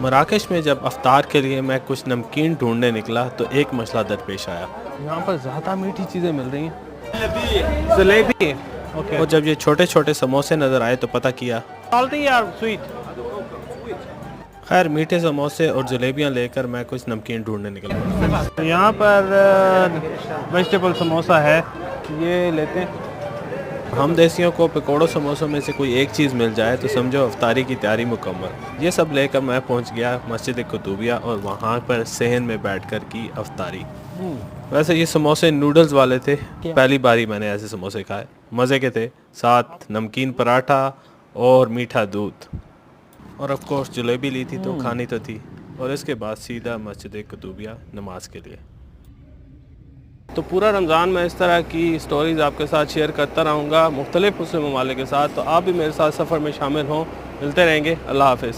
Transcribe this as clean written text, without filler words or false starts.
मराकश में जब अफ्तार के लिए मैं कुछ नमकीन ढूंढने निकला तो एक मसला दरपेश आया। यहाँ पर ज़्यादा मीठी चीज़ें मिल रही हैं। जलेबी। ओके। और जब ये छोटे छोटे समोसे नज़र आए तो पता किया। सॉल्टी या स्वीट? खैर मीठे समोसे और जलेबियाँ लेकर मैं कुछ नमकीन ढूंढने निकला। यहाँ पर वेजिटेबल समोसा है, ये लेते हैं। हम देसियों को पकौड़ों समोसों में से कोई एक चीज़ मिल जाए तो समझो अफ्तारी की तैयारी मुकम्मल। ये सब लेकर मैं पहुंच गया मस्जिद कुतुबिया और वहां पर सहन में बैठकर की अफ्तारी। वैसे ये समोसे नूडल्स वाले थे। पहली बारी मैंने ऐसे समोसे खाए, मज़े के थे। साथ नमकीन पराठा और मीठा दूध और ऑफ कोर्स जलेबी ली थी तो खानी तो थी। और इसके बाद सीधा मस्जिद कुतुबिया नमाज के लिए। तो पूरा रमज़ान मैं इस तरह की स्टोरीज़ आपके साथ शेयर करता रहूँगा मुख्तलिफ़ मुस्लिम ममालिक के साथ। तो आप भी मेरे साथ सफ़र में शामिल हों। मिलते रहेंगे। अल्लाह हाफ़िज़।